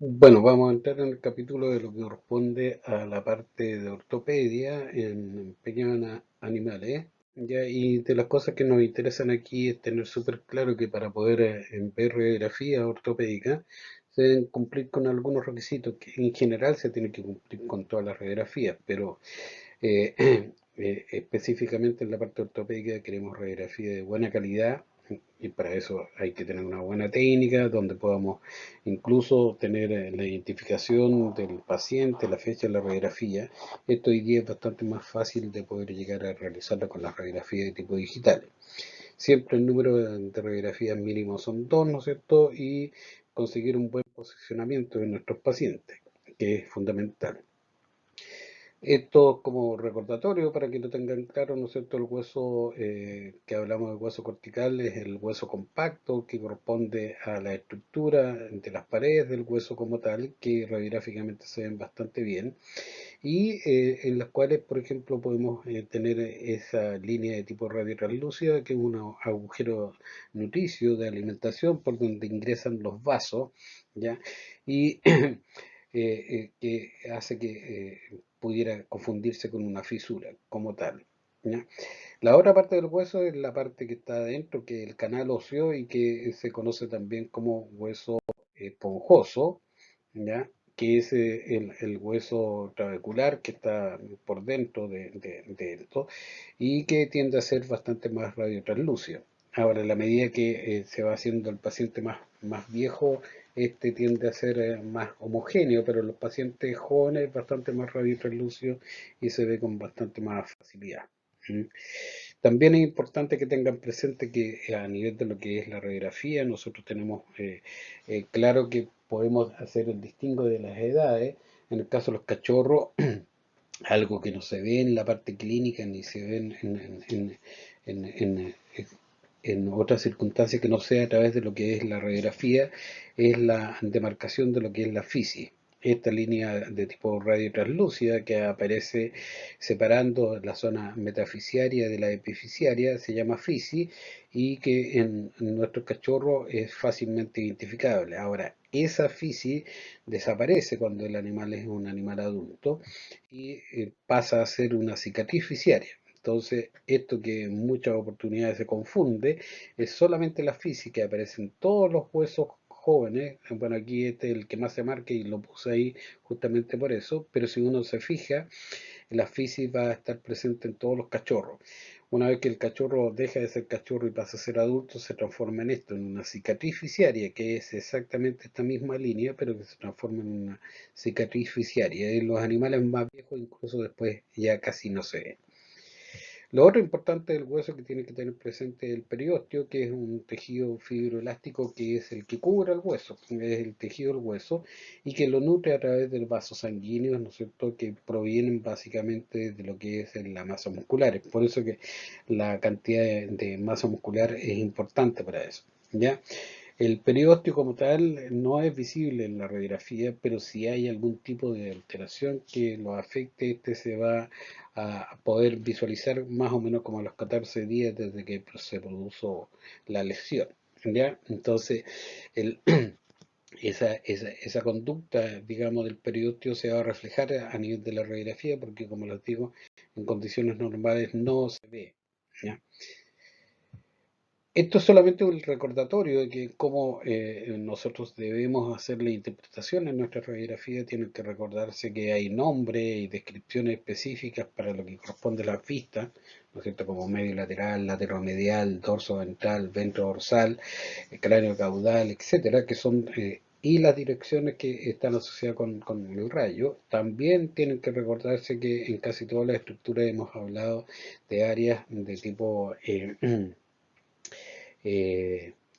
Bueno, vamos a entrar en el capítulo de lo que corresponde a la parte de ortopedia en pequeños animales. Ya, y de las cosas que nos interesan aquí es tener súper claro que para poder ver radiografía ortopédica se deben cumplir con algunos requisitos que en general se tienen que cumplir con todas las radiografías, pero eh, específicamente en la parte ortopédica queremos radiografía de buena calidad y para eso hay que tener una buena técnica donde podamos incluso tener la identificación del paciente, la fecha de la radiografía. Esto hoy día es bastante más fácil de poder llegar a realizarlo con las radiografías de tipo digital. Siempre el número de radiografías mínimo son dos, ¿no es cierto? Y conseguir un buen posicionamiento de nuestros pacientes, que es fundamental. Esto como recordatorio para que lo tengan claro, ¿no es cierto? El hueso que hablamos del hueso cortical es el hueso compacto que corresponde a la estructura de las paredes del hueso como tal, que radiográficamente se ven bastante bien y en las cuales, por ejemplo, podemos tener esa línea de tipo radiotranslúcida, que es un agujero nutricio de alimentación por donde ingresan los vasos, ¿ya? Y que hace que pudiera confundirse con una fisura como tal, ¿ya? La otra parte del hueso es la parte que está adentro, que es el canal óseo y que se conoce también como hueso esponjoso, ¿ya? Que es el hueso trabecular que está por dentro de esto y que tiende a ser bastante más radiotranslúcido. Ahora, en la medida que se va haciendo el paciente más viejo, este tiende a ser más homogéneo, pero en los pacientes jóvenes es bastante más radiotranslúcido y se ve con bastante más facilidad. ¿Mm? También es importante que tengan presente que a nivel de lo que es la radiografía, nosotros tenemos claro que podemos hacer el distingo de las edades. En el caso de los cachorros, algo que no se ve en la parte clínica ni se ve en otras circunstancias que no sea a través de lo que es la radiografía, es la demarcación de lo que es la fisis. Esta línea de tipo radiotranslúcida que aparece separando la zona metafisiaria de la epifisiaria se llama fisis y que en nuestro cachorro es fácilmente identificable. Ahora, esa fisis desaparece cuando el animal es un animal adulto y pasa a ser una cicatriz fisiaria. Entonces, esto que en muchas oportunidades se confunde, es solamente la fisis que aparece en todos los huesos jóvenes. Bueno, aquí este es el que más se marca y lo puse ahí justamente por eso, pero si uno se fija, la fisis va a estar presente en todos los cachorros. Una vez que el cachorro deja de ser cachorro y pasa a ser adulto, se transforma en esto, en una cicatriz fisiaria, que es exactamente esta misma línea, pero que se transforma en una cicatriz fisiaria. En los animales más viejos, incluso después ya casi no se ve. Lo otro importante del hueso que tiene que tener presente es el periósteo, que es un tejido fibroelástico que es el que cubre el hueso, es el tejido del hueso y que lo nutre a través del vaso sanguíneo, ¿no es cierto?, que provienen básicamente de lo que es la masa muscular. Es por eso que la cantidad de masa muscular es importante para eso, ¿ya? El periósteo como tal no es visible en la radiografía, pero si hay algún tipo de alteración que lo afecte, este se va a poder visualizar más o menos como a los 14 días desde que se produjo la lesión. ¿Ya? Entonces, el, esa conducta, digamos, del periósteo se va a reflejar a nivel de la radiografía, porque como les digo, en condiciones normales no se ve. ¿Ya? Esto es solamente un recordatorio de que cómo nosotros debemos hacer la interpretación en nuestra radiografía. Tienen que recordarse que hay nombres y descripciones específicas para lo que corresponde a las vistas, ¿no es cierto? Como medio lateral, lateromedial, dorso ventral, ventro dorsal, cráneo caudal, etcétera, que son y las direcciones que están asociadas con el rayo. También tienen que recordarse que en casi todas las estructuras hemos hablado de áreas de tipo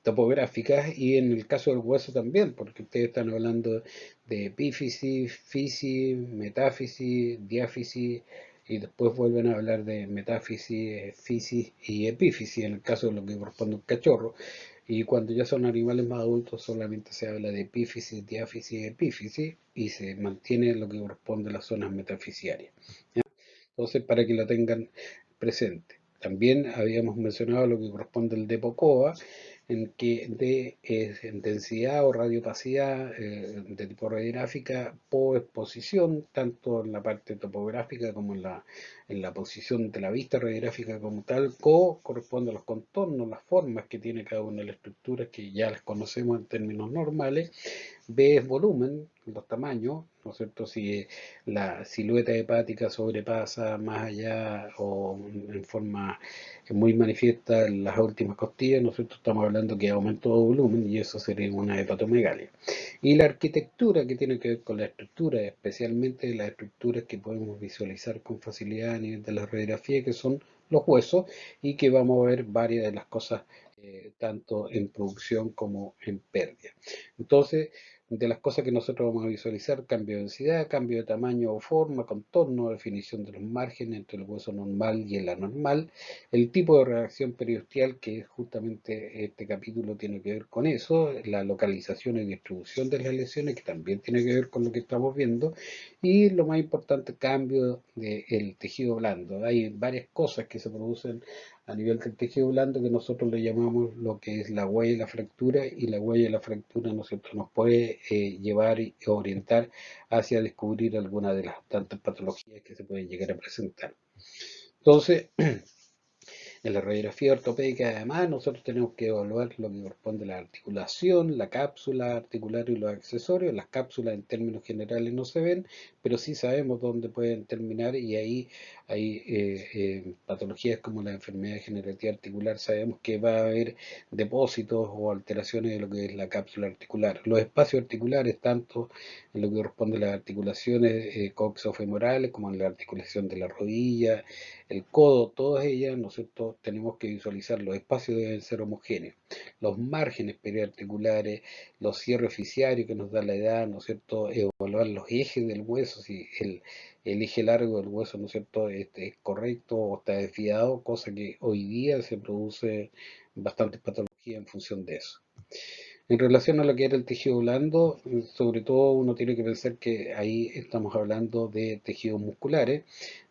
topográficas y en el caso del hueso también, porque ustedes están hablando de epífisis, fisis, metáfisis, diáfisis y después vuelven a hablar de metáfisis, fisis y epífisis en el caso de lo que corresponde a un cachorro. Y cuando ya son animales más adultos solamente se habla de epífisis, diáfisis, epífisis y se mantiene lo que corresponde a las zonas metafisiarias. ¿Ya? Entonces, para que lo tengan presente. También habíamos mencionado lo que corresponde al Depo-COA, en que de densidad o radiopacidad de tipo radiográfica por exposición, tanto en la parte topográfica como en la posición de la vista radiográfica como tal, corresponde a los contornos, las formas que tiene cada una de las estructuras que ya las conocemos en términos normales. B es volumen, los tamaños, ¿no es cierto? Si la silueta hepática sobrepasa más allá o en forma muy manifiesta las últimas costillas, ¿no es cierto? Estamos hablando que aumento de volumen y eso sería una hepatomegalia. Y la arquitectura que tiene que ver con la estructura, especialmente las estructuras que podemos visualizar con facilidad a nivel de la radiografía, que son los huesos, y que vamos a ver varias de las cosas tanto en producción como en pérdida. Entonces, de las cosas que nosotros vamos a visualizar: cambio de densidad, cambio de tamaño o forma, contorno, definición de los márgenes entre el hueso normal y el anormal, el tipo de reacción periosteal, que es justamente este capítulo tiene que ver con eso, la localización y distribución de las lesiones, que también tiene que ver con lo que estamos viendo, y lo más importante, cambio del tejido blando. Hay varias cosas que se producen a nivel del tejido blando que nosotros le llamamos lo que es la huella y la fractura, y la huella y la fractura, ¿no es cierto?, nos puede llevar y orientar hacia descubrir alguna de las tantas patologías que se pueden llegar a presentar. Entonces, en la radiografía ortopédica, además, nosotros tenemos que evaluar lo que corresponde a la articulación, la cápsula articular y los accesorios. Las cápsulas en términos generales no se ven, pero sí sabemos dónde pueden terminar, y ahí hay patologías como la enfermedad degenerativa articular. Sabemos que va a haber depósitos o alteraciones de lo que es la cápsula articular. Los espacios articulares, tanto en lo que corresponde a las articulaciones coxofemorales como en la articulación de la rodilla, el codo, todas ellas, ¿no es cierto?, tenemos que visualizar. Los espacios deben ser homogéneos, los márgenes periarticulares, los cierres oficiarios que nos da la edad, ¿no es cierto?, evaluar los ejes del hueso, si el eje largo del hueso, ¿no es cierto?, es correcto o está desviado, cosa que hoy día se produce bastante patología en función de eso. En relación a lo que era el tejido blando, sobre todo uno tiene que pensar que ahí estamos hablando de tejidos musculares,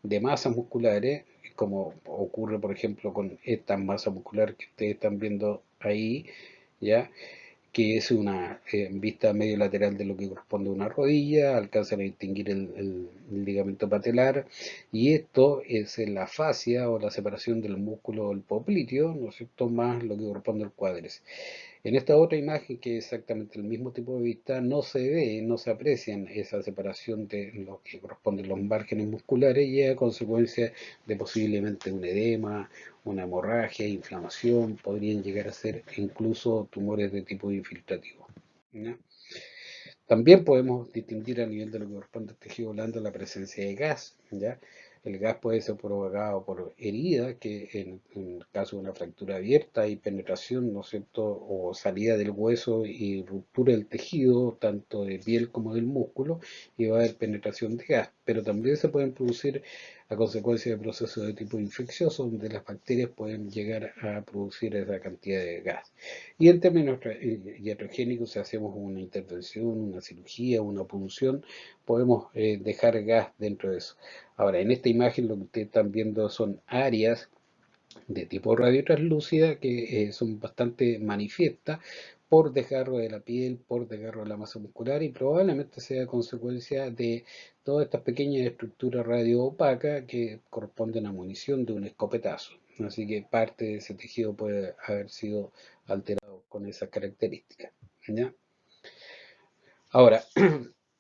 de masas musculares, como ocurre por ejemplo con esta masa muscular que ustedes están viendo ahí, ¿ya?, que es una vista medio lateral de lo que corresponde a una rodilla, alcanzan a distinguir el ligamento patelar, y esto es la fascia o la separación del músculo del popliteo, ¿no es cierto?, más lo que corresponde al cuádriceps. En esta otra imagen, que es exactamente el mismo tipo de vista, no se ve, no se aprecian esa separación de lo que corresponde a los márgenes musculares, y es a consecuencia de posiblemente un edema, una hemorragia, inflamación, podrían llegar a ser incluso tumores de tipo infiltrativo, ¿no? También podemos distinguir a nivel de lo que corresponde al tejido blando la presencia de gas, ¿ya? El gas puede ser provocado por heridas, que en el caso de una fractura abierta hay penetración, ¿no es cierto?, o salida del hueso y ruptura del tejido, tanto de piel como del músculo, y va a haber penetración de gas. Pero también se pueden producir a consecuencia de procesos de tipo infeccioso, donde las bacterias pueden llegar a producir esa cantidad de gas. Y en términos iatrogénicos, si hacemos una intervención, una cirugía, una punción, podemos dejar gas dentro de eso. Ahora, en esta imagen lo que ustedes están viendo son áreas de tipo radiotranslúcida que son bastante manifiestas por desgarro de la piel, por desgarro de la masa muscular, y probablemente sea consecuencia de todas estas pequeñas estructuras radioopacas que corresponden a munición de un escopetazo. Así que parte de ese tejido puede haber sido alterado con esas características, ¿ya? Ahora,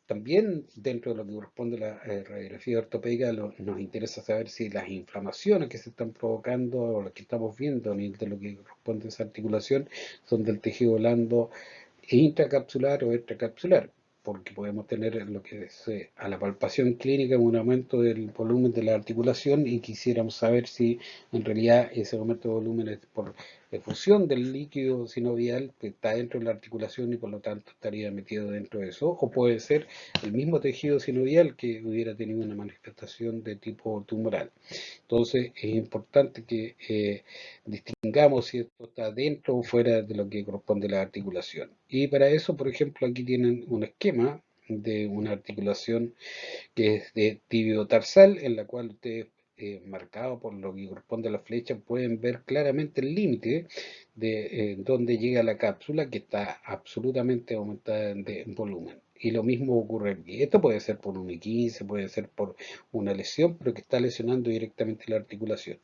también dentro de lo que corresponde a la radiografía ortopédica, nos interesa saber si las inflamaciones que se están provocando o las que estamos viendo a nivel de lo que corresponde a esa articulación son del tejido blando intracapsular o extracapsular, porque podemos tener lo que es a la palpación clínica un aumento del volumen de la articulación, y quisiéramos saber si en realidad ese aumento de volumen es por efusión del líquido sinovial que está dentro de la articulación y por lo tanto estaría metido dentro de eso, o puede ser el mismo tejido sinovial que hubiera tenido una manifestación de tipo tumoral. Entonces es importante que distingamos si esto está dentro o fuera de lo que corresponde a la articulación. Y para eso, por ejemplo, aquí tienen un esquema de una articulación que es de tibio tarsal, en la cual ustedes marcado por lo que corresponde a la flecha, pueden ver claramente el límite de donde llega la cápsula, que está absolutamente aumentada en volumen. Y lo mismo ocurre aquí. Esto puede ser por un I15, puede ser por una lesión, pero que está lesionando directamente la articulación.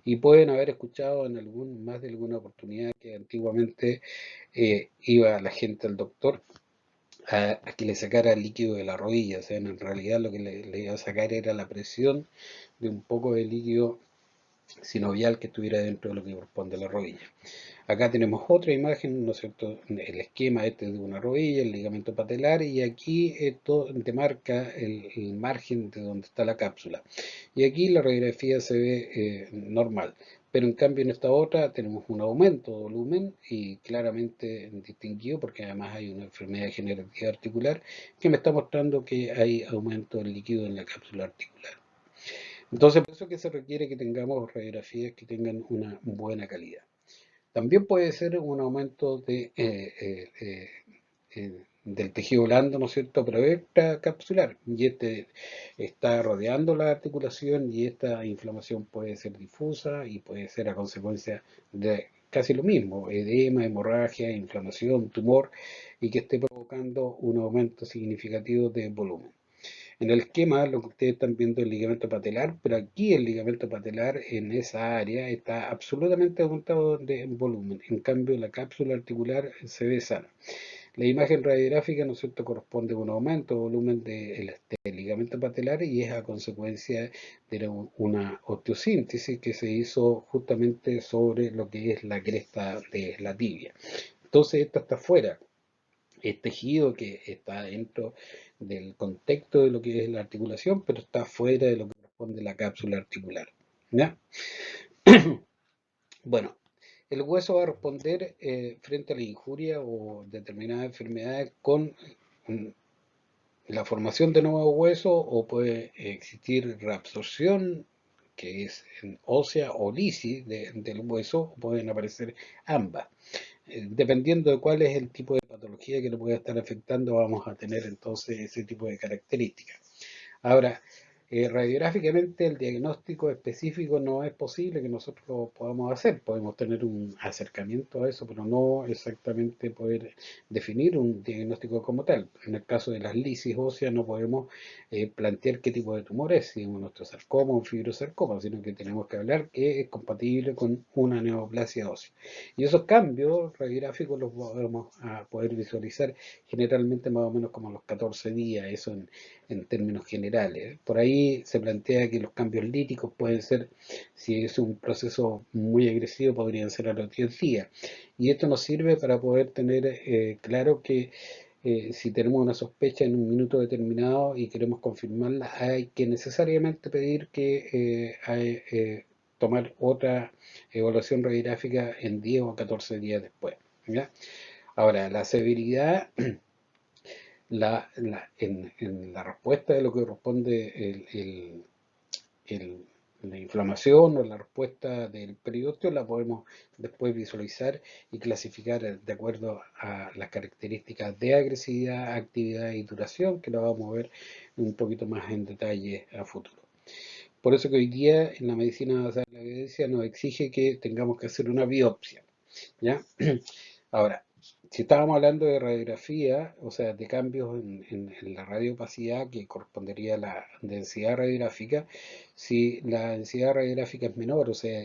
Y pueden haber escuchado en más de alguna oportunidad que antiguamente iba la gente al doctor a que le sacara el líquido de la rodilla. O sea, en realidad lo que le iba a sacar era la presión de un poco de líquido sinovial que estuviera dentro de lo que corresponde a la rodilla. Acá tenemos otra imagen, ¿no es cierto? El esquema este de una rodilla, el ligamento patelar, y aquí esto te marca el margen de donde está la cápsula. Y aquí la radiografía se ve normal, pero en cambio en esta otra tenemos un aumento de volumen y claramente distinguido, porque además hay una enfermedad degenerativa articular que me está mostrando que hay aumento del líquido en la cápsula articular. Entonces, por eso que se requiere que tengamos radiografías que tengan una buena calidad. También puede ser un aumento del tejido blando, ¿no es cierto?, pero extracapsular, y este está rodeando la articulación, y esta inflamación puede ser difusa y puede ser a consecuencia de casi lo mismo: edema, hemorragia, inflamación, tumor, y que esté provocando un aumento significativo de volumen. En el esquema, lo que ustedes están viendo es el ligamento patelar, pero aquí el ligamento patelar en esa área está absolutamente aumentado de volumen. En cambio, la cápsula articular se ve sana. La imagen radiográfica, ¿no es cierto?, corresponde a un aumento de volumen del ligamento patelar, y es a consecuencia de una osteosíntesis que se hizo justamente sobre lo que es la cresta de la tibia. Entonces, esta está fuera. Es tejido que está dentro del contexto de lo que es la articulación, pero está fuera de lo que corresponde a la cápsula articular. ¿Ya? Bueno, el hueso va a responder frente a la injuria o determinadas enfermedades con mm, la formación de nuevos huesos, o puede existir reabsorción, que es ósea, o lisis del hueso, o pueden aparecer ambas. Dependiendo de cuál es el tipo de patología que lo pueda estar afectando, vamos a tener entonces ese tipo de características. Ahora, radiográficamente el diagnóstico específico no es posible que nosotros lo podamos hacer. Podemos tener un acercamiento a eso, pero no exactamente poder definir un diagnóstico como tal. En el caso de las lisis óseas no podemos plantear qué tipo de tumor es, si es un osteosarcoma o un fibrosarcoma, sino que tenemos que hablar que es compatible con una neoplasia ósea. Y esos cambios radiográficos los vamos a poder visualizar generalmente más o menos como a los 14 días, eso en términos generales. Por ahí se plantea que los cambios líticos pueden ser, si es un proceso muy agresivo, podrían ser a los 10 días. Y esto nos sirve para poder tener claro que si tenemos una sospecha en un minuto determinado y queremos confirmarla, hay que necesariamente pedir que tomar otra evaluación radiográfica en 10 o 14 días después. ¿Ya? Ahora, la severidad, en la respuesta de lo que corresponde el- la inflamación o la respuesta del periósteo, la podemos después visualizar y clasificar de acuerdo a las características de agresividad, actividad y duración, que la vamos a ver un poquito más en detalle a futuro. Por eso que hoy día en la medicina basada en la evidencia nos exige que tengamos que hacer una biopsia, ¿ya? Ahora, si estábamos hablando de radiografía, o sea, de cambios en la radiopacidad que correspondería a la densidad radiográfica, si la densidad radiográfica es menor, o sea,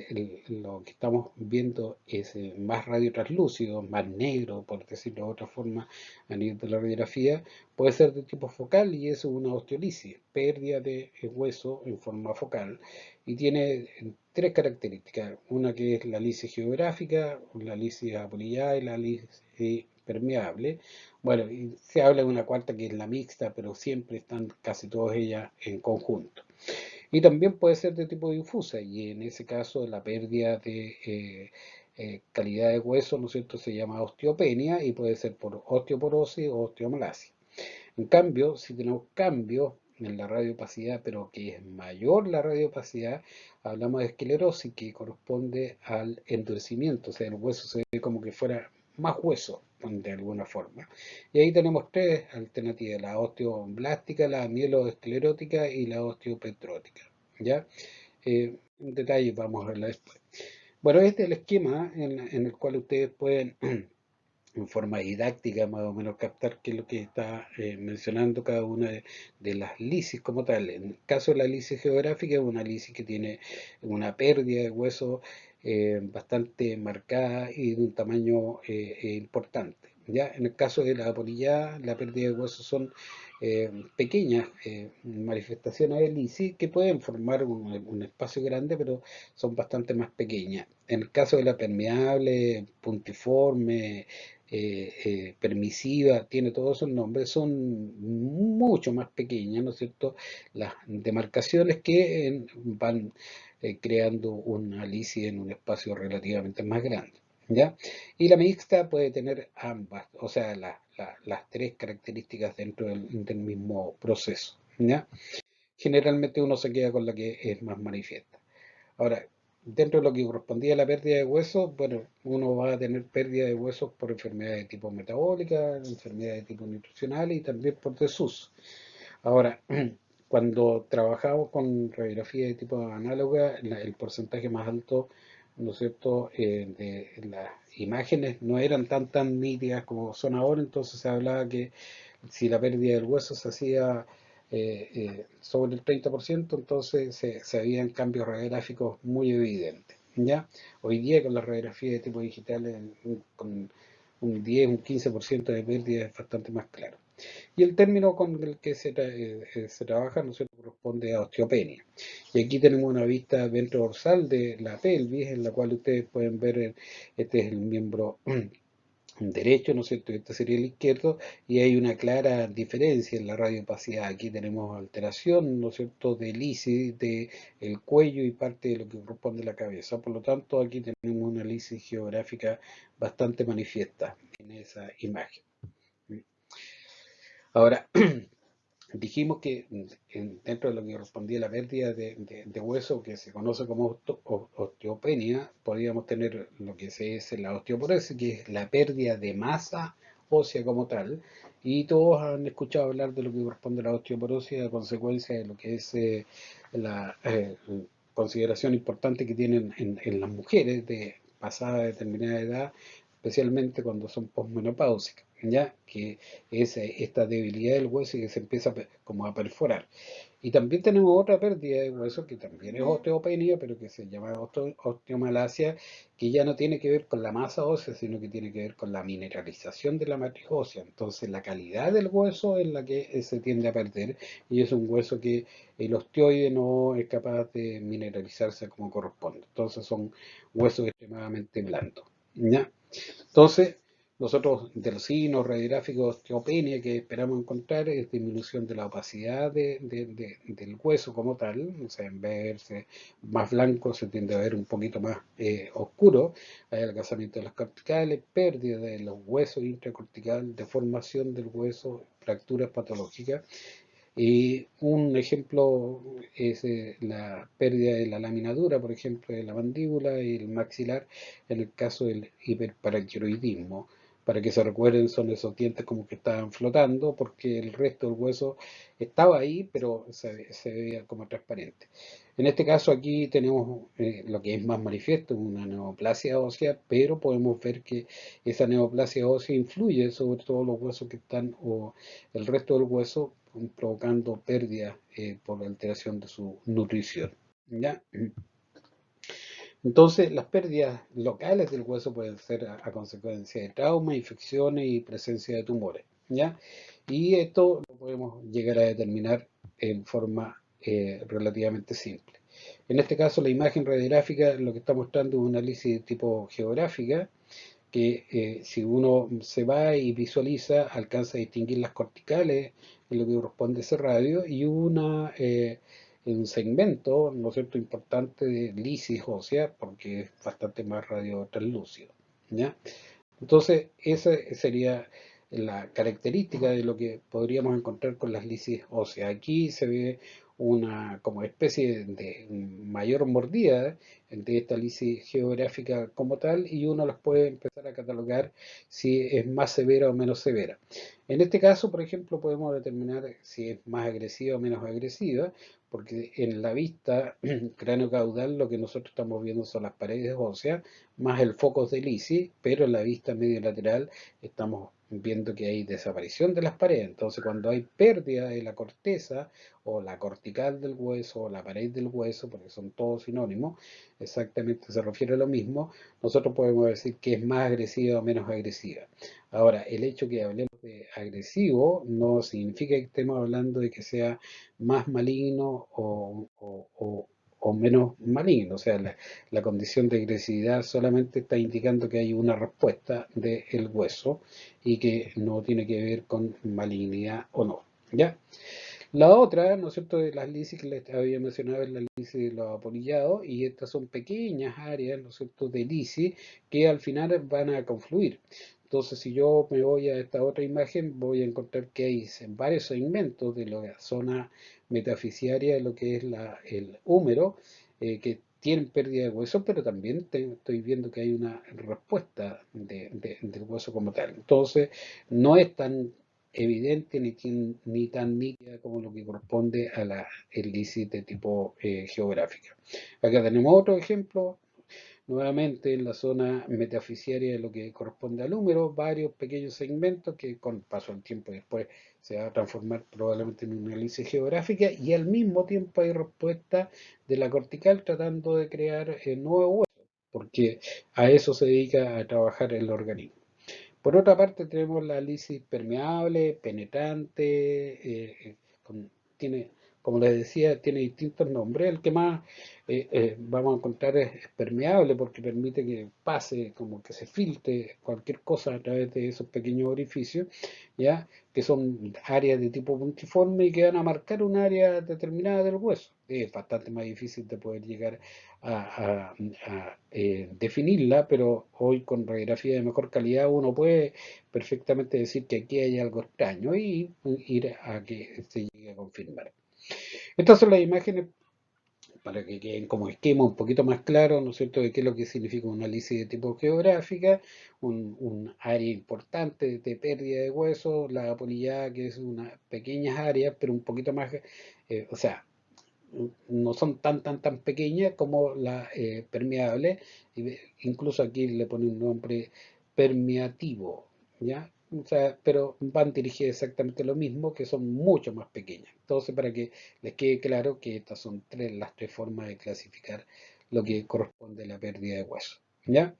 lo que estamos viendo es más radiotranslúcido, más negro, por decirlo de otra forma, a nivel de la radiografía, puede ser de tipo focal, y eso es una osteolisis, pérdida de hueso en forma focal, y tiene tres características: una que es la lisis geográfica, la lisis apolillada y la lisis permeable. Bueno, y se habla de una cuarta que es la mixta, pero siempre están casi todas ellas en conjunto. Y también puede ser de tipo difusa, y en ese caso la pérdida de calidad de hueso, ¿no es cierto?, se llama osteopenia, y puede ser por osteoporosis o osteomalacia. En cambio, si tenemos cambios en la radiopacidad, pero que es mayor la radiopacidad, hablamos de esclerosis, que corresponde al endurecimiento, o sea, el hueso se ve como que fuera más hueso, de alguna forma. Y ahí tenemos tres alternativas: la osteoblástica, la mieloesclerótica y la osteopetrótica. ¿Ya? En detalle vamos a verla después. Bueno, este es el esquema en el cual ustedes pueden en forma didáctica más o menos captar qué es lo que está mencionando cada una de las lisis como tal. En el caso de la lisis geográfica, es una lisis que tiene una pérdida de hueso bastante marcada y de un tamaño importante. ¿Ya? En el caso de la apolillada, la pérdida de hueso son pequeñas manifestaciones de lisis que pueden formar un espacio grande, pero son bastante más pequeñas. En el caso de la permeable, puntiforme, permisiva, tiene todos esos nombres, son mucho más pequeñas, ¿no es cierto? Las demarcaciones que van creando una lisis en un espacio relativamente más grande, ¿ya? Y la mixta puede tener ambas, o sea, las tres características dentro del mismo proceso, ¿ya? Generalmente uno se queda con la que es más manifiesta. Ahora, dentro de lo que correspondía a la pérdida de huesos, bueno, uno va a tener pérdida de huesos por enfermedades de tipo metabólica, enfermedades de tipo nutricional y también por desuso. Ahora, cuando trabajamos con radiografía de tipo análoga, el porcentaje más alto, ¿no es cierto?, de las imágenes no eran tan nítidas como son ahora, entonces se hablaba que si la pérdida del hueso se hacía sobre el 30%, entonces se habían cambios radiográficos muy evidentes. ¿Ya? Hoy día con la radiografía de tipo digital, con un 10, un 15% de pérdida es bastante más claro. Y el término con el que se trabaja, ¿no es cierto?, corresponde a osteopenia. Y aquí tenemos una vista ventrodorsal de la pelvis, en la cual ustedes pueden ver, este es el miembro derecho, ¿no es cierto? Este sería el izquierdo, y hay una clara diferencia en la radiopacidad. Aquí tenemos alteración, ¿no es cierto?, del lisis de el cuello y parte de lo que corresponde a la cabeza. Por lo tanto, aquí tenemos una lisis geográfica bastante manifiesta en esa imagen. Ahora, dijimos que dentro de lo que correspondía a la pérdida de hueso, que se conoce como osteopenia, podríamos tener lo que se es la osteoporosis, que es la pérdida de masa ósea como tal, y todos han escuchado hablar de lo que corresponde a la osteoporosis a consecuencia de lo que es la consideración importante que tienen en las mujeres de pasada determinada edad, especialmente cuando son posmenopáusicas, ¿ya? Que es esta debilidad del hueso y que se empieza como a perforar. Y también tenemos otra pérdida de hueso que también es osteopenia, pero que se llama osteomalacia, que ya no tiene que ver con la masa ósea, sino que tiene que ver con la mineralización de la matriz ósea. Entonces la calidad del hueso es la que se tiende a perder y es un hueso que el osteoide no es capaz de mineralizarse como corresponde. Entonces son huesos extremadamente blandos, ¿ya? Entonces, nosotros del signo radiográfico osteopenia que esperamos encontrar es disminución de la opacidad del hueso como tal, o sea, en vez de verse más blanco se tiende a ver un poquito más oscuro, hay adelgazamiento de las corticales, pérdida de los huesos intracortical, deformación del hueso, fracturas patológicas. Y un ejemplo es la pérdida de la lámina dura, por ejemplo, de la mandíbula y el maxilar, en el caso del hiperparanquiroidismo. Para que se recuerden, son esos dientes como que estaban flotando, porque el resto del hueso estaba ahí, pero se veía como transparente. En este caso aquí tenemos lo que es más manifiesto, una neoplasia ósea, pero podemos ver que esa neoplasia ósea influye sobre todos los huesos que están, o el resto del hueso, provocando pérdida por alteración de su nutrición. ¿Ya? Entonces, las pérdidas locales del hueso pueden ser a consecuencia de trauma, infecciones y presencia de tumores. ¿Ya? Y esto lo podemos llegar a determinar en forma relativamente simple. En este caso, la imagen radiográfica lo que está mostrando es un análisis de tipo geográfica, que si uno se va y visualiza, alcanza a distinguir las corticales en lo que corresponde a ese radio y un segmento, ¿no es cierto?, importante de lisis ósea, porque es bastante más radiotranslúcido, ¿ya? Entonces, esa sería la característica de lo que podríamos encontrar con las lisis óseas. Aquí se ve una como especie de mayor mordida de esta lisis geográfica como tal, y uno las puede empezar a catalogar si es más severa o menos severa. En este caso, por ejemplo, podemos determinar si es más agresiva o menos agresiva, porque en la vista cráneo-caudal lo que nosotros estamos viendo son las paredes óseas más el foco de lisis, pero en la vista medio lateral estamos viendo que hay desaparición de las paredes. Entonces, cuando hay pérdida de la corteza o la cortical del hueso o la pared del hueso, porque son todos sinónimos, exactamente se refiere a lo mismo, nosotros podemos decir que es más agresiva o menos agresiva. Ahora, el hecho que hablemos de agresivo no significa que estemos hablando de que sea más maligno o menos maligno. O sea, la condición de agresividad solamente está indicando que hay una respuesta del hueso y que no tiene que ver con malignidad o no. ¿Ya? La otra, ¿no es cierto?, de las lisis que les había mencionado es la lisis de los apolillados, y estas son pequeñas áreas, ¿no es cierto?, de lisis que al final van a confluir. Entonces, si yo me voy a esta otra imagen, voy a encontrar que hay varios segmentos de la zona metafisiaria de lo que es el húmero, que tienen pérdida de hueso, pero también estoy viendo que hay una respuesta del hueso como tal. Entonces, no es tan evidente ni tan nítida como lo que corresponde a la lisis de tipo geográfica. Acá tenemos otro ejemplo, nuevamente en la zona metafisiaria de lo que corresponde al húmero, varios pequeños segmentos que con paso del tiempo después se va a transformar probablemente en una lisis geográfica, y al mismo tiempo hay respuesta de la cortical tratando de crear nuevos huesos, porque a eso se dedica a trabajar el organismo. Por otra parte, tenemos la lisis permeable, penetrante, tiene, como les decía, tiene distintos nombres. El que más vamos a encontrar es permeable, porque permite que pase, como que se filtre cualquier cosa a través de esos pequeños orificios, ¿ya? Que son áreas de tipo puntiforme y que van a marcar un área determinada del hueso. Es bastante más difícil de poder llegar a definirla, pero hoy con radiografía de mejor calidad uno puede perfectamente decir que aquí hay algo extraño y ir a que se llegue a confirmar. Estas son las imágenes para que queden como esquema un poquito más claro, ¿no es cierto?, de qué es lo que significa una lisis de tipo geográfica, un área importante de pérdida de hueso, la apolillada, que es una pequeñas áreas, pero un poquito más, o sea, no son tan pequeñas como la permeable, incluso aquí le pone un nombre permeativo, ¿ya? O sea, pero van dirigidas exactamente lo mismo, que son mucho más pequeñas. Entonces, para que les quede claro que estas son las tres formas de clasificar lo que corresponde a la pérdida de hueso, ¿ya?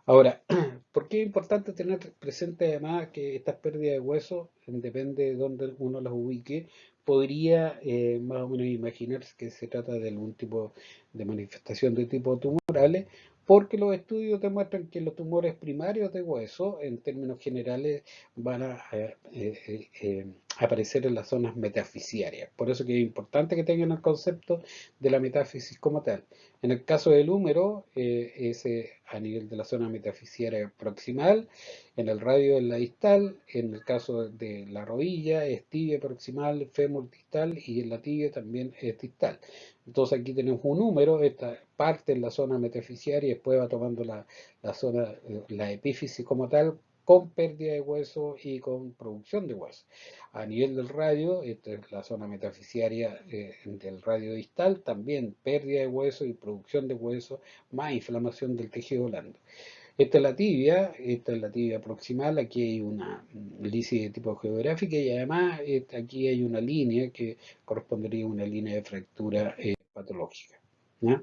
Ahora, ¿por qué es importante tener presente además que estas pérdidas de hueso, depende de dónde uno las ubique, podría más o menos imaginarse que se trata de algún tipo de manifestación de tipo tumorales? Porque los estudios demuestran que los tumores primarios de hueso, en términos generales, van a aparecer en las zonas metafisiarias. Por eso que es importante que tengan el concepto de la metáfisis como tal. En el caso del húmero, es a nivel de la zona metafisiaria proximal, en el radio de la distal, en el caso de la rodilla es tibia proximal, fémur distal, y en la tibia también es distal. Entonces aquí tenemos un húmero, esta parte en la zona metafisiaria y después va tomando la zona, la epífisis como tal, con pérdida de hueso y con producción de hueso. A nivel del radio, esta es la zona metafisiaria del radio distal, también pérdida de hueso y producción de hueso, más inflamación del tejido blando. Esta es la tibia proximal, aquí hay una lisis de tipo geográfica, y además aquí hay una línea que correspondería a una línea de fractura patológica, ¿ya?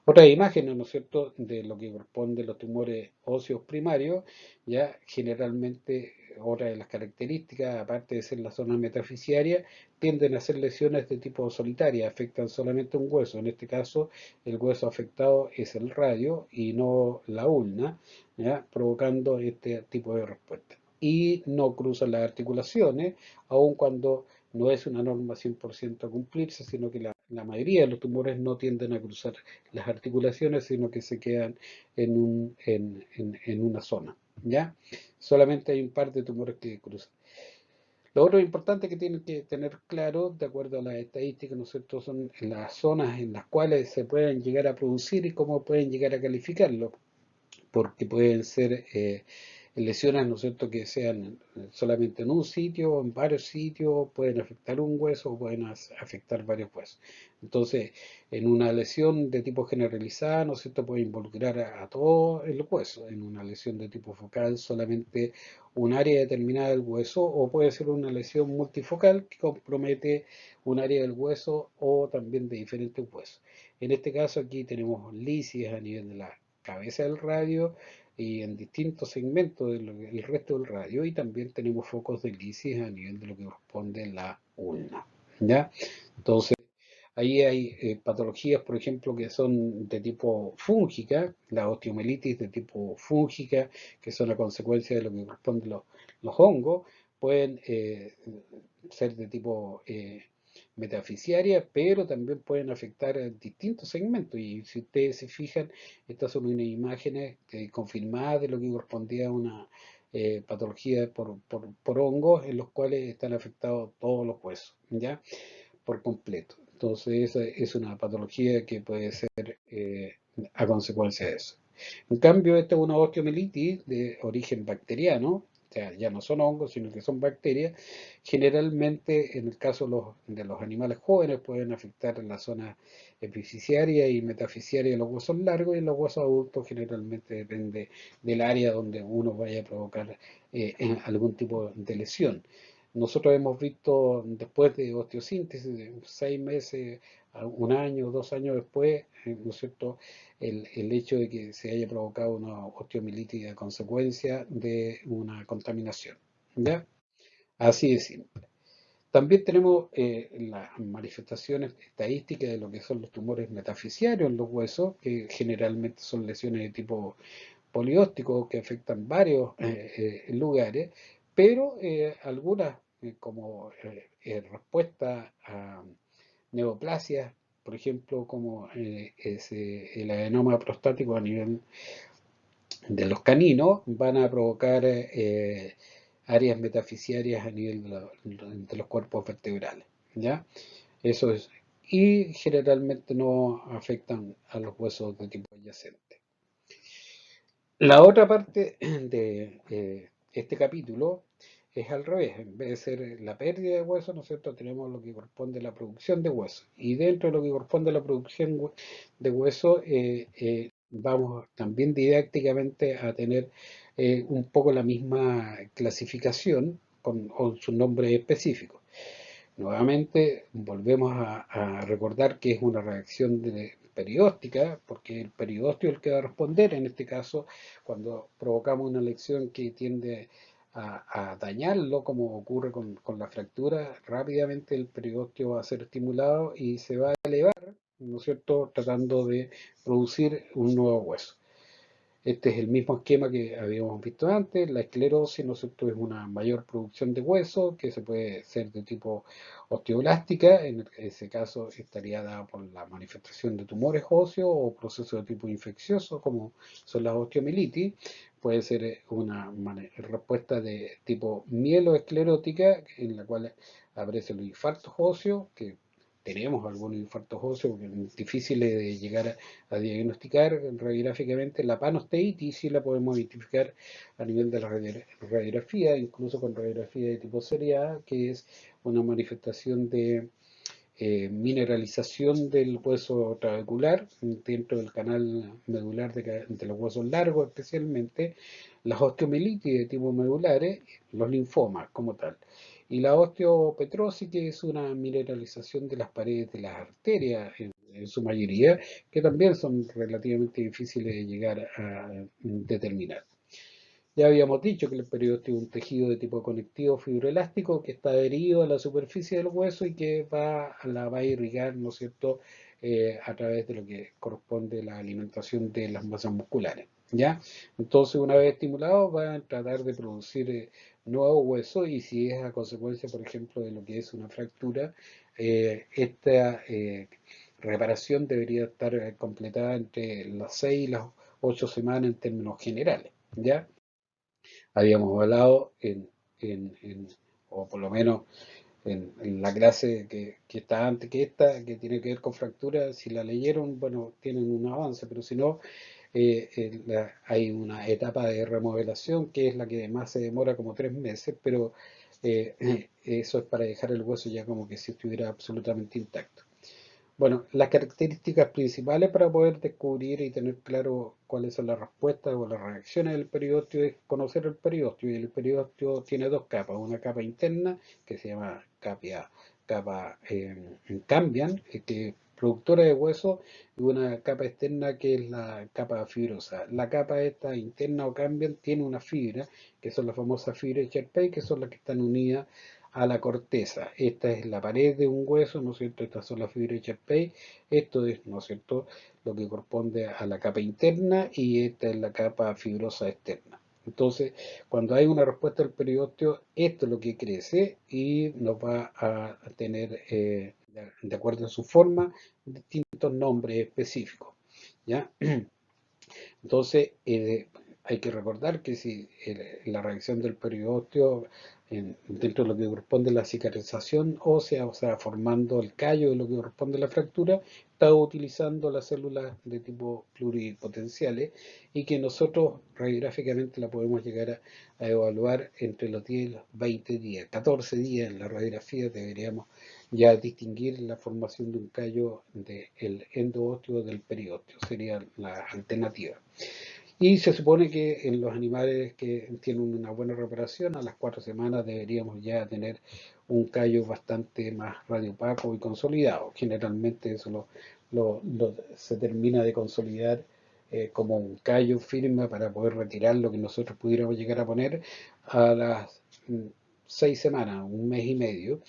Otras imágenes, ¿no es cierto?, de lo que corresponde a los tumores óseos primarios, ya generalmente otra de las características, aparte de ser la zona metafisiaria, tienden a ser lesiones de tipo solitaria, afectan solamente un hueso. En este caso, el hueso afectado es el radio y no la ulna, ¿ya?, provocando este tipo de respuesta. Y no cruzan las articulaciones, aun cuando no es una norma 100% a cumplirse, sino que la mayoría de los tumores no tienden a cruzar las articulaciones, sino que se quedan en una zona, ¿ya? Solamente hay un par de tumores que cruzan. Lo otro importante que tienen que tener claro, de acuerdo a las estadísticas, ¿no es cierto?, son las zonas en las cuales se pueden llegar a producir y cómo pueden llegar a calificarlo, porque pueden ser lesiones, ¿no es cierto?, que sean solamente en un sitio o en varios sitios, pueden afectar un hueso o pueden afectar varios huesos. Entonces, en una lesión de tipo generalizada, ¿no es cierto?, puede involucrar a todo el hueso. En una lesión de tipo focal, solamente un área determinada del hueso, o puede ser una lesión multifocal que compromete un área del hueso o también de diferentes huesos. En este caso aquí tenemos lisis a nivel de la cabeza del radio y en distintos segmentos del resto del radio, y también tenemos focos de lisis a nivel de lo que corresponde a la ulna. ¿Ya? Entonces, ahí hay patologías, por ejemplo, que son de tipo fúngica, la osteomelitis de tipo fúngica, que son la consecuencia de lo que corresponde a los hongos, pueden ser de tipo metafisiaria, pero también pueden afectar a distintos segmentos. Y si ustedes se fijan, estas son unas imágenes confirmadas de lo que correspondía a una patología por hongos en los cuales están afectados todos los huesos, ¿ya? Por completo. Entonces, esa es una patología que puede ser a consecuencia de eso. En cambio, esta es una osteomelitis de origen bacteriano, o sea, ya no son hongos, sino que son bacterias. Generalmente, en el caso de los animales jóvenes, pueden afectar la zona epifisiaria y metafisiaria de los huesos largos, y en los huesos adultos generalmente depende del área donde uno vaya a provocar algún tipo de lesión. Nosotros hemos visto después de osteosíntesis, de 6 meses, un año, 2 años después, ¿no es cierto?, el hecho de que se haya provocado una osteomilitis a consecuencia de una contaminación. ¿Ya? Así de simple. También tenemos las manifestaciones estadísticas de lo que son los tumores metafisiarios en los huesos, que generalmente son lesiones de tipo poliósticos que afectan varios lugares, pero algunas como respuesta a neoplasias, por ejemplo, como el adenoma prostático a nivel de los caninos, van a provocar áreas metafisiarias a nivel de los cuerpos vertebrales, ¿ya? Eso es. Y generalmente no afectan a los huesos de tipo adyacente. La otra parte de este capítulo es al revés. En vez de ser la pérdida de hueso, ¿no es cierto?, tenemos lo que corresponde a la producción de hueso. Y dentro de lo que corresponde a la producción de hueso, vamos también didácticamente a tener un poco la misma clasificación con su nombre específico. Nuevamente, volvemos a recordar que es una reacción perióstica, porque el periósteo es el que va a responder. En este caso, cuando provocamos una lesión que tiende a dañarlo, como ocurre con la fractura, rápidamente el periósteo va a ser estimulado y se va a elevar, ¿no es cierto?, tratando de producir un nuevo hueso. Este es el mismo esquema que habíamos visto antes. La esclerosis, ¿no es cierto?, es una mayor producción de hueso que se puede ser de tipo osteoblástica. En ese caso estaría dada por la manifestación de tumores óseos o procesos de tipo infeccioso, como son las osteomielitis. Puede ser una respuesta de tipo mieloesclerótica, en la cual aparecen los infartos óseos, que tenemos algunos infartos óseos difíciles de llegar a diagnosticar radiográficamente. La panosteitis sí la podemos identificar a nivel de la radiografía, incluso con radiografía de tipo seriada, que es una manifestación de mineralización del hueso trabecular dentro del canal medular de los huesos largos, especialmente las osteomelitis de tipo medulares, los linfomas como tal. Y la osteopetrosis, que es una mineralización de las paredes de las arterias en su mayoría, que también son relativamente difíciles de llegar a determinar. Ya habíamos dicho que el periósteo es un tejido de tipo conectivo fibroelástico que está adherido a la superficie del hueso y que la va a irrigar, ¿no es cierto?, a través de lo que corresponde a la alimentación de las masas musculares. ¿Ya? Entonces, una vez estimulado, va a tratar de producir nuevo hueso, y si es a consecuencia, por ejemplo, de lo que es una fractura, esta reparación debería estar completada entre las 6 y las 8 semanas en términos generales. ¿Ya? Habíamos hablado en o por lo menos en la clase que está antes que esta, que tiene que ver con fractura, si la leyeron, bueno, tienen un avance, pero si no, hay una etapa de remodelación que es la que más se demora como 3 meses, pero eso es para dejar el hueso ya como que si estuviera absolutamente intacto. Bueno, las características principales para poder descubrir y tener claro cuáles son las respuestas o las reacciones del periósteo es conocer el periósteo. Y el periósteo tiene dos capas, una capa interna que se llama capa cambian, que es productora de hueso, y una capa externa que es la capa fibrosa. La capa esta interna o cambian tiene una fibra, que son las famosas fibras de Charpey, que son las que están unidas a la corteza. Esta es la pared de un hueso, ¿no es cierto? Estas son las fibras de Charpey. Esto es, ¿no es cierto?, lo que corresponde a la capa interna y esta es la capa fibrosa externa. Entonces, cuando hay una respuesta del periósteo, esto es lo que crece y nos va a tener, de acuerdo a su forma, distintos nombres específicos. ¿Ya? Entonces, hay que recordar que si la reacción del periósteo dentro de lo que corresponde a la cicatrización ósea, o sea, formando el callo de lo que corresponde a la fractura, está utilizando las células de tipo pluripotenciales y que nosotros radiográficamente la podemos llegar a evaluar entre los 10 y los 20 días. 14 días en la radiografía deberíamos ya distinguir la formación de un callo del endoósteo del periósteo, sería la alternativa. Y se supone que en los animales que tienen una buena reparación, a las 4 semanas deberíamos ya tener un callo bastante más radiopaco y consolidado. Generalmente eso se termina de consolidar como un callo firme para poder retirar lo que nosotros pudiéramos llegar a poner a las 6 semanas, un mes y medio,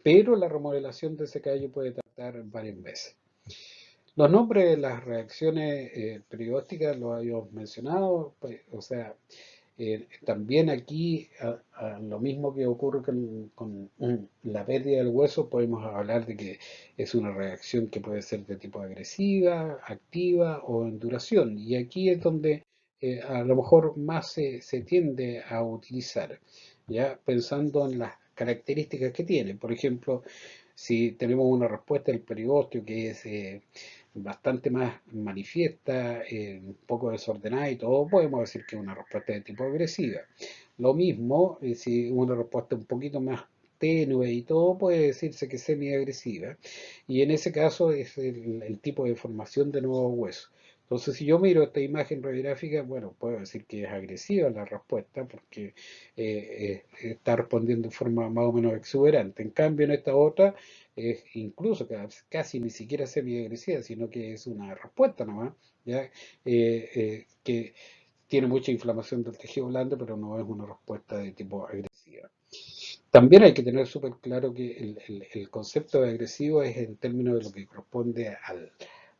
pero la remodelación de ese callo puede tardar varios meses. Los nombres de las reacciones periósticas los habíamos mencionado, pues, o sea, también aquí, lo mismo que ocurre con la pérdida del hueso, podemos hablar de que es una reacción que puede ser de tipo agresiva, activa o en duración. Y aquí es donde a lo mejor más se tiende a utilizar, ya pensando en las características que tiene. Por ejemplo, si tenemos una respuesta del periósteo que es bastante más manifiesta, un poco desordenada y todo, podemos decir que es una respuesta de tipo agresiva. Lo mismo, si una respuesta un poquito más tenue y todo, puede decirse que es semi-agresiva. Y en ese caso es el tipo de formación de nuevos huesos. Entonces, si yo miro esta imagen radiográfica, bueno, puedo decir que es agresiva la respuesta porque está respondiendo de forma más o menos exuberante. En cambio, en esta otra, es incluso casi ni siquiera semi-agresiva, sino que es una respuesta nomás, ¿ya? Que tiene mucha inflamación del tejido blando, pero no es una respuesta de tipo agresiva. También hay que tener súper claro que el concepto de agresivo es en términos de lo que corresponde a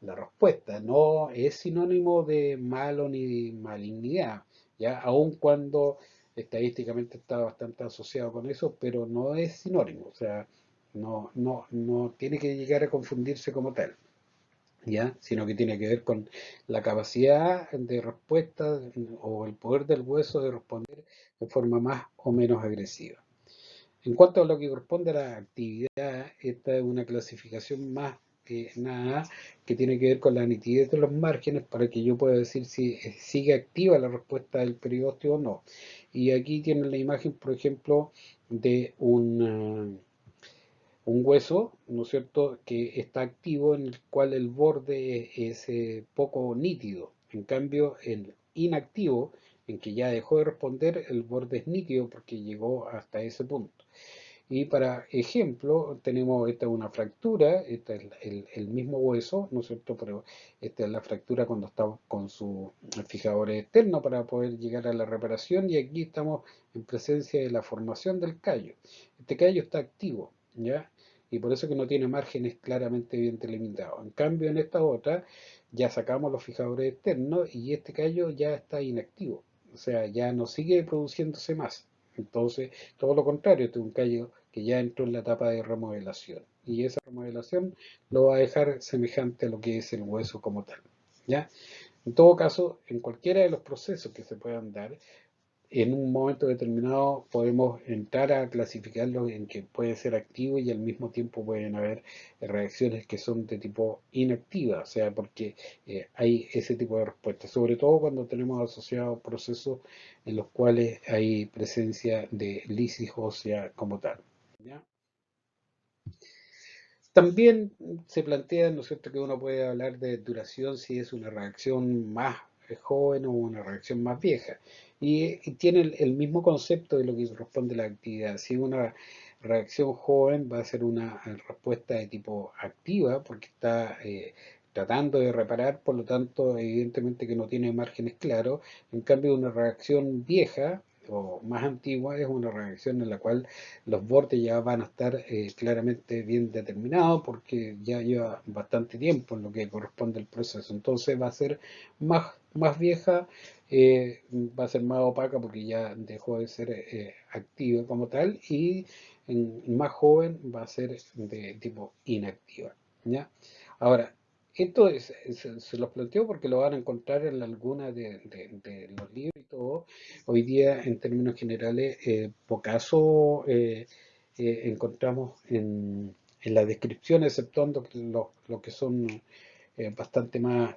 la respuesta, no es sinónimo de malo ni de malignidad, ¿ya? Aun cuando estadísticamente está bastante asociado con eso, pero no es sinónimo, o sea, no tiene que llegar a confundirse como tal, ¿ya? Sino que tiene que ver con la capacidad de respuesta o el poder del hueso de responder de forma más o menos agresiva. En cuanto a lo que corresponde a la actividad, esta es una clasificación más que nada que tiene que ver con la nitidez de los márgenes para que yo pueda decir si sigue activa la respuesta del periósteo o no. Y aquí tienen la imagen, por ejemplo, de un hueso, ¿no es cierto?, que está activo en el cual el borde es poco nítido. En cambio, el inactivo, en que ya dejó de responder, el borde es nítido porque llegó hasta ese punto. Y para ejemplo, tenemos esta es una fractura, esta es el mismo hueso, ¿no es cierto? Pero esta es la fractura cuando estamos con su fijador externo para poder llegar a la reparación y aquí estamos en presencia de la formación del callo. Este callo está activo, ¿ya? Y por eso que no tiene márgenes claramente bien delimitados. En cambio, en esta otra ya sacamos los fijadores externos y este callo ya está inactivo, o sea, ya no sigue produciéndose más. Entonces, todo lo contrario, este es un callo que ya entró en la etapa de remodelación. Y esa remodelación lo va a dejar semejante a lo que es el hueso como tal. ¿Ya? En todo caso, en cualquiera de los procesos que se puedan dar, en un momento determinado podemos entrar a clasificarlo en que puede ser activo y al mismo tiempo pueden haber reacciones que son de tipo inactiva, o sea, porque hay ese tipo de respuestas, sobre todo cuando tenemos asociados procesos en los cuales hay presencia de lisis ósea como tal. ¿Ya? También se plantea, ¿no es cierto?, que uno puede hablar de duración si es una reacción más joven o una reacción más vieja. Y tiene el mismo concepto de lo que corresponde a la actividad. Si una reacción joven va a ser una respuesta de tipo activa, porque está tratando de reparar, por lo tanto, evidentemente que no tiene márgenes claros. En cambio, una reacción vieja o más antigua es una reacción en la cual los bordes ya van a estar claramente bien determinados porque ya lleva bastante tiempo en lo que corresponde al proceso. Entonces va a ser más vieja, va a ser más opaca porque ya dejó de ser activa como tal y más joven va a ser de tipo inactiva. ¿Ya? Ahora, esto se los planteo porque lo van a encontrar en alguna de los libros y todo. Hoy día, en términos generales, pocaso encontramos en la descripción, exceptuando lo que son bastante más,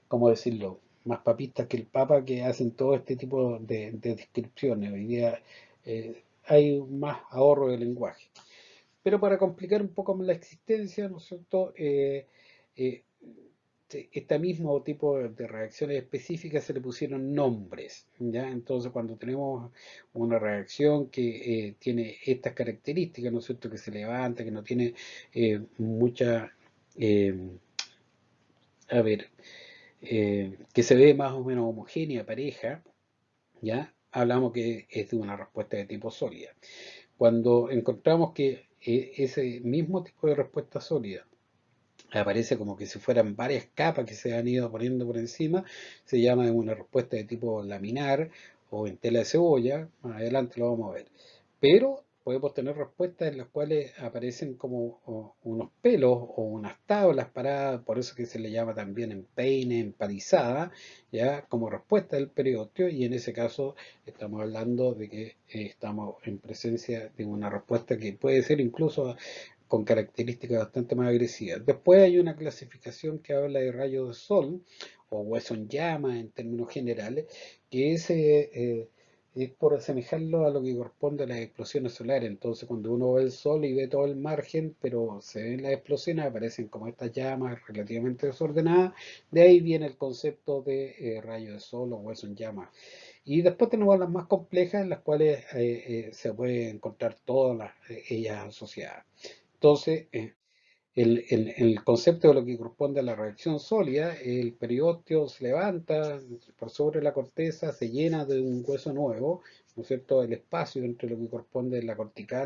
¿cómo decirlo?, más papistas que el Papa, que hacen todo este tipo de descripciones. Hoy día hay más ahorro de lenguaje. Pero para complicar un poco más la existencia, ¿no es cierto?, eh, este mismo tipo de reacciones específicas se le pusieron nombres, ¿ya? Entonces, cuando tenemos una reacción que tiene estas características, ¿no es cierto?, que se levanta, que no tiene mucha, eh, a ver, que se ve más o menos homogénea, pareja, ¿ya? Hablamos que es de una respuesta de tipo sólida. Cuando encontramos que ese mismo tipo de respuesta sólida aparece como que si fueran varias capas que se han ido poniendo por encima, se llama una respuesta de tipo laminar o en tela de cebolla, más adelante lo vamos a ver. Pero podemos tener respuestas en las cuales aparecen como unos pelos o unas tablas paradas, por eso que se le llama también empeine, empalizada, ya como respuesta del periósteo, y en ese caso estamos hablando de que estamos en presencia de una respuesta que puede ser incluso con características bastante más agresivas. Después hay una clasificación que habla de rayos de sol, o hueso en llama en términos generales, que es por asemejarlo a lo que corresponde a las explosiones solares. Entonces, cuando uno ve el sol y ve todo el margen, pero se ven las explosiones, aparecen como estas llamas relativamente desordenadas. De ahí viene el concepto de rayo de sol o hueso en llama. Y después tenemos las más complejas, en las cuales se puede encontrar todas ellas asociadas. Entonces, el concepto de lo que corresponde a la reacción sólida, el periósteo se levanta por sobre la corteza, se llena de un hueso nuevo, ¿no es cierto?, el espacio entre lo que corresponde a la cortical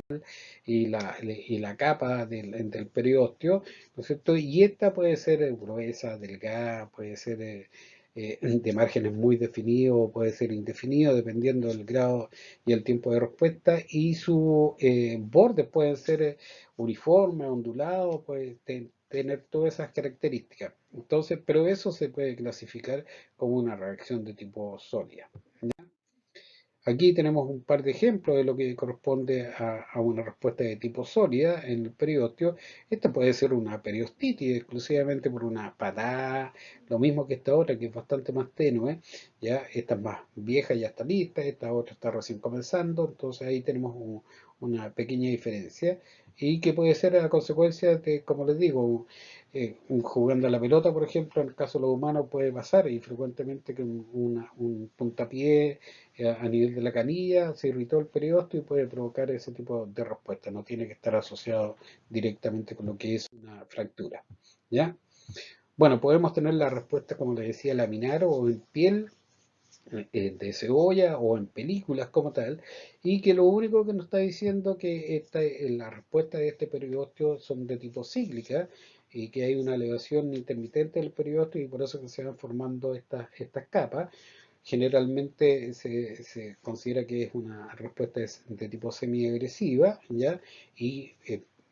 y la capa del periósteo, ¿no es cierto?, y esta puede ser gruesa, delgada, puede ser de márgenes muy definidos, puede ser indefinido, dependiendo del grado y el tiempo de respuesta, y sus bordes pueden ser uniforme, ondulado, puede tener todas esas características. Entonces, pero eso se puede clasificar como una reacción de tipo sólida. Aquí tenemos un par de ejemplos de lo que corresponde a una respuesta de tipo sólida en el periósteo. Esta puede ser una periostitis exclusivamente por una patada, lo mismo que esta otra que es bastante más tenue, ya esta es más vieja, ya está lista, esta otra está recién comenzando, entonces ahí tenemos una pequeña diferencia y que puede ser a consecuencia de, como les digo, jugando a la pelota, por ejemplo, en el caso de los humanos puede pasar y frecuentemente que un puntapié a nivel de la canilla, se irritó el periósteo y puede provocar ese tipo de respuesta. No tiene que estar asociado directamente con lo que es una fractura. ¿Ya? Bueno, podemos tener la respuesta, como les decía, laminar o en piel de cebolla o en películas como tal, y que lo único que nos está diciendo que la respuesta de este periósteo son de tipo cíclica y que hay una elevación intermitente del periósteo y por eso que se van formando estas capas. Generalmente se considera que es una respuesta de tipo semiagresiva, ¿ya? Y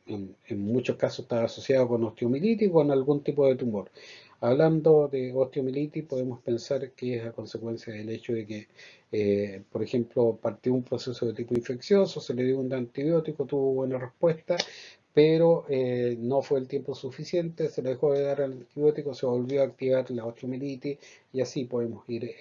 en muchos casos está asociado con osteomielitis o con algún tipo de tumor. Hablando de osteomielitis, podemos pensar que es a consecuencia del hecho de que, por ejemplo, partió un proceso de tipo infeccioso, se le dio un antibiótico, tuvo buena respuesta, pero no fue el tiempo suficiente, se le dejó de dar el antibiótico, se volvió a activar la osteomielitis y así podemos ir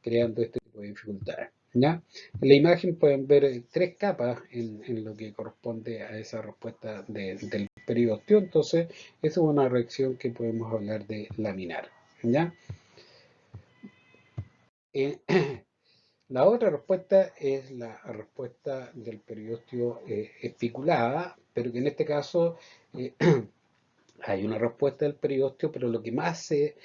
creando este tipo de dificultades. ¿Ya? En la imagen pueden ver tres capas en lo que corresponde a esa respuesta del periosteo, entonces esa es una reacción que podemos hablar de laminar. ¿Ya? Eh, la otra respuesta es la respuesta del periosteo espiculada, pero que en este caso eh, hay una respuesta del periósteo, pero lo que más se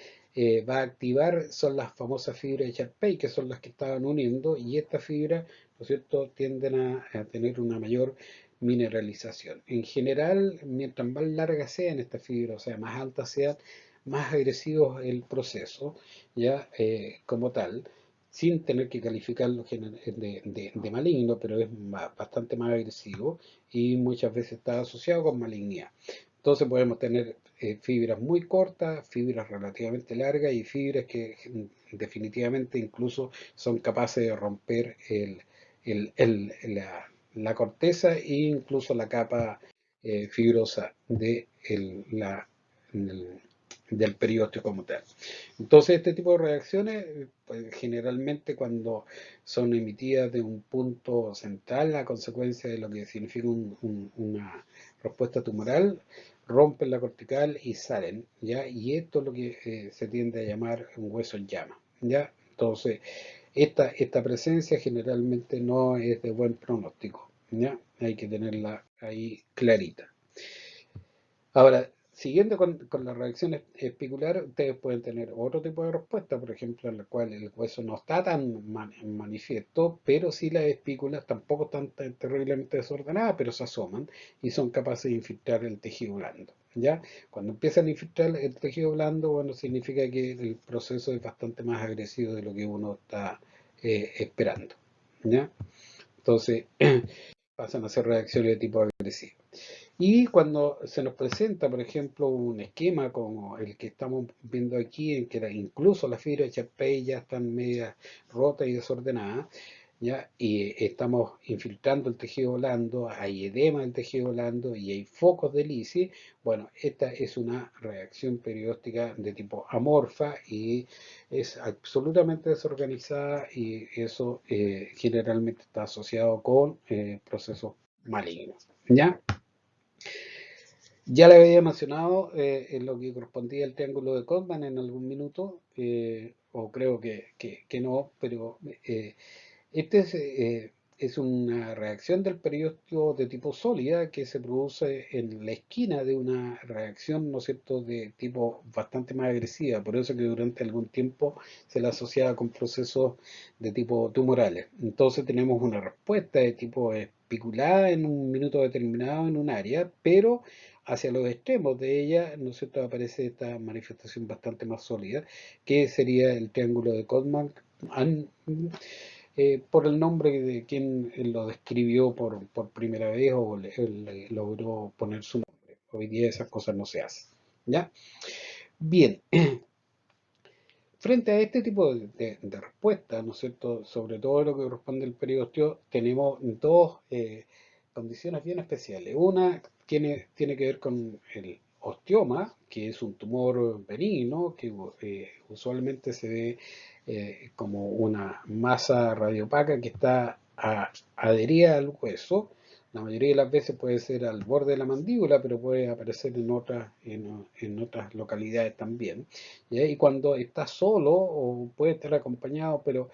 va a activar son las famosas fibras de Charpey, que son las que estaban uniendo, y estas fibras, ¿no es cierto?, tienden a tener una mayor mineralización. En general, mientras más largas sean estas fibras, o sea, más altas sean, más agresivo es el proceso, ya como tal, sin tener que calificarlo de maligno, pero es bastante más agresivo y muchas veces está asociado con malignidad. Entonces podemos tener fibras muy cortas, fibras relativamente largas y fibras que definitivamente incluso son capaces de romper la corteza e incluso la capa fibrosa del, del periósteo como tal. Entonces este tipo de reacciones, pues, generalmente cuando son emitidas de un punto central a consecuencia de lo que significa una respuesta tumoral, rompen la cortical y salen, ¿ya? Y esto es lo que se tiende a llamar un hueso en llama, ¿ya? Entonces, esta presencia generalmente no es de buen pronóstico, ¿ya? Hay que tenerla ahí clarita. Ahora, siguiendo con las reacciones espiculares, ustedes pueden tener otro tipo de respuesta, por ejemplo, en la cual el hueso no está tan manifiesto, pero sí las espículas tampoco están tan terriblemente desordenadas, pero se asoman y son capaces de infiltrar el tejido blando. ¿Ya? Cuando empiezan a infiltrar el tejido blando, bueno, significa que el proceso es bastante más agresivo de lo que uno está esperando. ¿Ya? Entonces, pasan a ser reacciones de tipo agresivo. Y cuando se nos presenta, por ejemplo, un esquema como el que estamos viendo aquí, en que incluso las fibras de Charpey ya están medias rotas y desordenadas, ¿ya? Y estamos infiltrando el tejido blando, hay edema del tejido blando y hay focos de lisis, bueno, esta es una reacción perióstica de tipo amorfa y es absolutamente desorganizada y eso generalmente está asociado con procesos malignos. ¿Ya? Ya le había mencionado en lo que correspondía al triángulo de Codman en algún minuto, o creo que no, pero este es una reacción del periósteo de tipo sólida que se produce en la esquina de una reacción, ¿no es cierto?, de tipo bastante más agresiva. Por eso que durante algún tiempo se la asociaba con procesos de tipo tumorales. Entonces tenemos una respuesta de tipo espiculada en un minuto determinado en un área, pero hacia los extremos de ella, ¿no es cierto?, aparece esta manifestación bastante más sólida, que sería el triángulo de Codman, por el nombre de quien lo describió por primera vez o le logró poner su nombre. Hoy día esas cosas no se hacen. ¿Ya? Bien, frente a este tipo de respuestas, ¿no es cierto?, sobre todo lo que corresponde al periosteo, tenemos dos condiciones bien especiales. Una tiene que ver con el osteoma, que es un tumor benigno, que usualmente se ve como una masa radiopaca que está adherida al hueso. La mayoría de las veces puede ser al borde de la mandíbula, pero puede aparecer en otras localidades también. ¿Ya? Y cuando está solo o puede estar acompañado, pero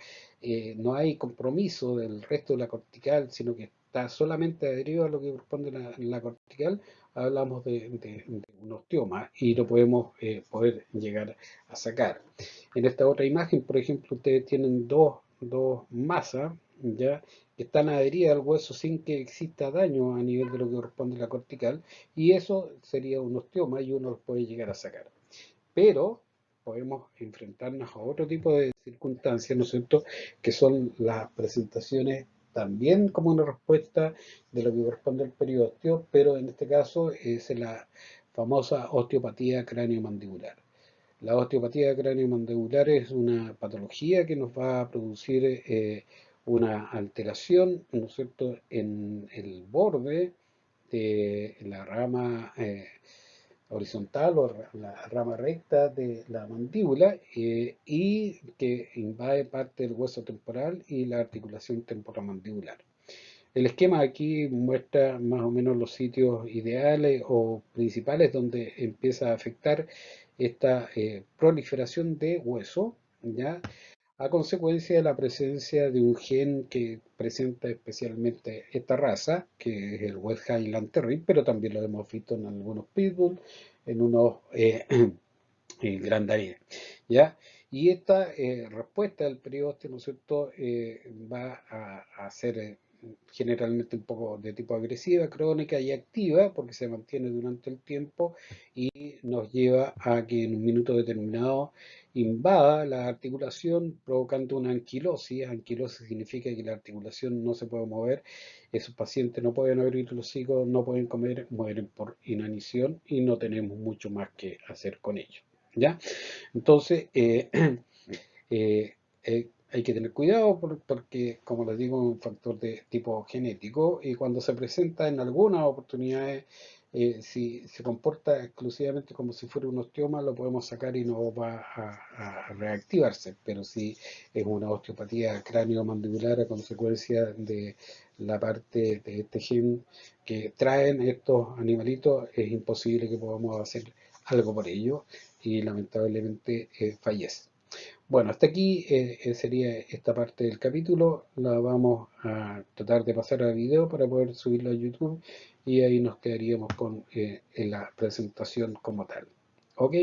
no hay compromiso del resto de la cortical, sino que está solamente adherido a lo que corresponde a la cortical, hablamos de un osteoma y lo podemos poder llegar a sacar. En esta otra imagen, por ejemplo, ustedes tienen dos masas, ¿ya?, que están adheridas al hueso sin que exista daño a nivel de lo que corresponde a la cortical, y eso sería un osteoma y uno los puede llegar a sacar. Pero podemos enfrentarnos a otro tipo de circunstancias, ¿no es cierto?, que son las presentaciones también como una respuesta de lo que corresponde al periósteo, pero en este caso es la famosa osteopatía cráneo-mandibular. La osteopatía craneomandibular es una patología que nos va a producir una alteración, ¿no es cierto?, en el borde de la rama horizontal o la rama recta de la mandíbula y que invade parte del hueso temporal y la articulación temporomandibular. El esquema aquí muestra más o menos los sitios ideales o principales donde empieza a afectar esta proliferación de hueso, ¿ya? A consecuencia de la presencia de un gen que presenta especialmente esta raza, que es el West Highland Terrier, pero también lo hemos visto en algunos Pitbull, en unos Gran David, ¿ya? Y esta respuesta del periósteo, ¿no es cierto?, va a ser generalmente un poco de tipo agresiva, crónica y activa, porque se mantiene durante el tiempo y nos lleva a que en un minuto determinado invada la articulación provocando una anquilosis. Anquilosis significa que la articulación no se puede mover, esos pacientes no pueden abrir los hocicos, no pueden comer, mueren por inanición y no tenemos mucho más que hacer con ellos. ¿Ya? Entonces, hay que tener cuidado porque, como les digo, es un factor de tipo genético y cuando se presenta en algunas oportunidades, si se comporta exclusivamente como si fuera un osteoma, lo podemos sacar y no va a reactivarse, pero si es una osteopatía cráneo-mandibular a consecuencia de la parte de este gen que traen estos animalitos, es imposible que podamos hacer algo por ello y lamentablemente fallece. Bueno, hasta aquí sería esta parte del capítulo. La vamos a tratar de pasar a video para poder subirlo a YouTube y ahí nos quedaríamos con la presentación como tal. ¿Ok?